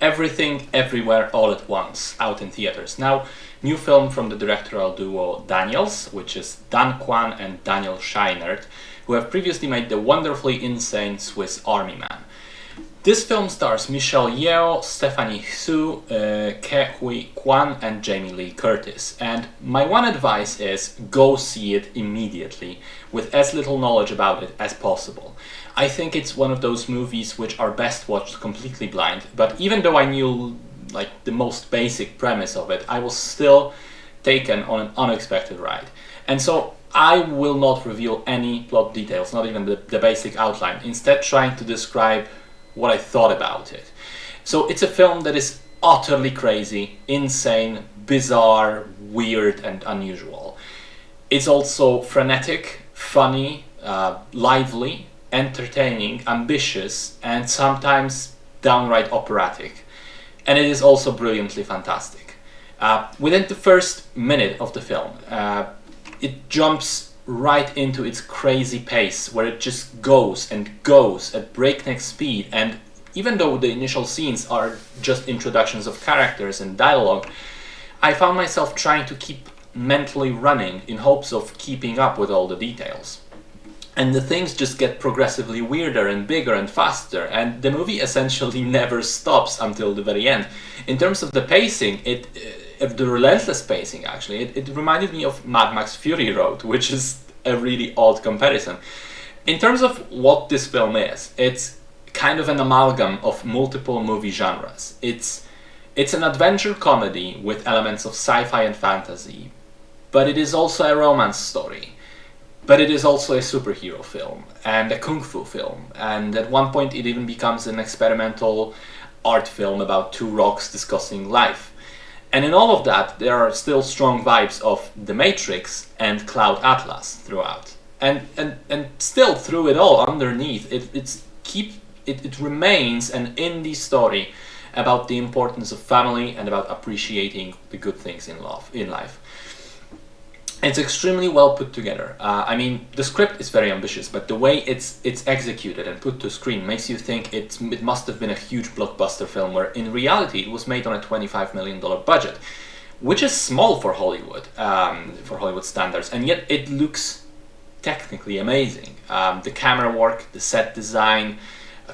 Everything, Everywhere, All at Once, out in theaters. Now, new film from the directorial duo Daniels, which is Dan Kwan and Daniel Scheinert, who have previously made the wonderfully insane Swiss Army Man. This film stars Michelle Yeoh, Stephanie Hsu, Ke Huy Kwan, and Jamie Lee Curtis. And my one advice is go see it immediately, with as little knowledge about it as possible. I think it's one of those movies which are best watched completely blind, but even though I knew like the most basic premise of it, I was still taken on an unexpected ride. And so I will not reveal any plot details, not even the basic outline, instead trying to describe what I thought about it. So it's a film that is utterly crazy, insane, bizarre, weird, and unusual. It's also frenetic, funny, lively, entertaining, ambitious, and sometimes downright operatic. And it is also brilliantly fantastic. Within the first minute of the film, it jumps right into its crazy pace, where it just goes and goes at breakneck speed. And even though the initial scenes are just introductions of characters and dialogue, I found myself trying to keep mentally running in hopes of keeping up with all the details. And the things just get progressively weirder and bigger and faster, and the movie essentially never stops until the very end. In terms of the pacing, the relentless pacing actually, it reminded me of Mad Max Fury Road, which is a really odd comparison. In terms of what this film is, it's kind of an amalgam of multiple movie genres. It's an adventure comedy with elements of sci-fi and fantasy, but it is also a romance story. But it is also a superhero film and a kung fu film, and at one point it even becomes an experimental art film about two rocks discussing life. And in all of that, there are still strong vibes of The Matrix and Cloud Atlas throughout. And still through it all, underneath, it remains an indie story about the importance of family and about appreciating the good things in life. It's extremely well put together. I mean, the script is very ambitious, but the way it's executed and put to screen makes you think it must have been a huge blockbuster film, where in reality it was made on a $25 million budget, which is small for Hollywood standards, and yet it looks technically amazing. The camera work, the set design,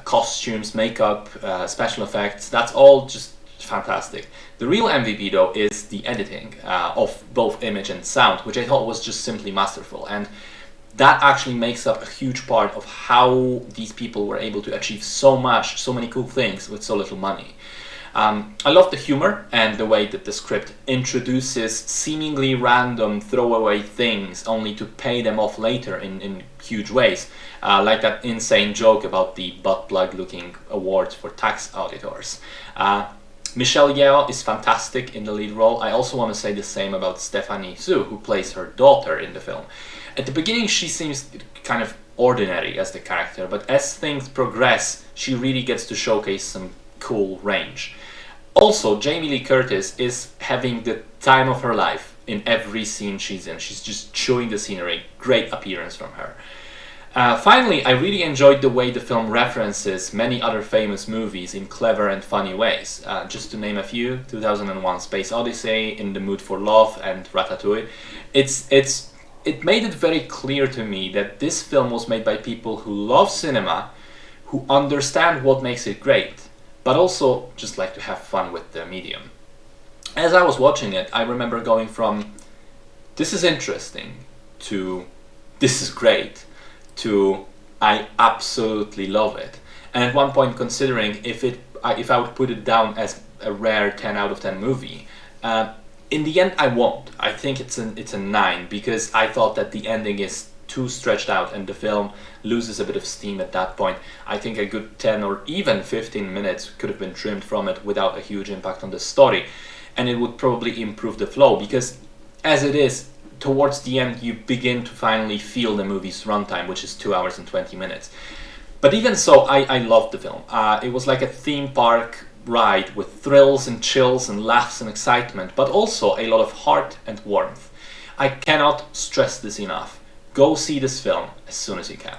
costumes, makeup, special effects, that's all just fantastic. The real MVP though is the editing of both image and sound, which I thought was just simply masterful, and that actually makes up a huge part of how these people were able to achieve so many cool things with so little money. I love the humor and the way that the script introduces seemingly random throwaway things only to pay them off later in huge ways, like that insane joke about the butt plug looking awards for tax auditors. Michelle Yeoh is fantastic in the lead role. I also want to say the same about Stephanie Hsu, who plays her daughter in the film. At the beginning she seems kind of ordinary as the character, but as things progress she really gets to showcase some cool range. Also, Jamie Lee Curtis is having the time of her life in every scene she's in. She's just chewing the scenery. Great appearance from her. Finally, I really enjoyed the way the film references many other famous movies in clever and funny ways. Just to name a few: 2001 Space Odyssey, In the Mood for Love, and Ratatouille. It made it very clear to me that this film was made by people who love cinema, who understand what makes it great, but also just like to have fun with the medium. As I was watching it, I remember going from "this is interesting" to "this is great" to "I absolutely love it." And at one point considering if I would put it down as a rare 10 out of 10 movie. In the end I won't. I think it's a 9, because I thought that the ending is too stretched out and the film loses a bit of steam at that point. I think a good 10 or even 15 minutes could have been trimmed from it without a huge impact on the story, and it would probably improve the flow, because as it is, towards the end you begin to finally feel the movie's runtime, which is 2 hours and 20 minutes. But even so, I loved the film. It was like a theme park ride with thrills and chills and laughs and excitement, but also a lot of heart and warmth. I cannot stress this enough. Go see this film as soon as you can.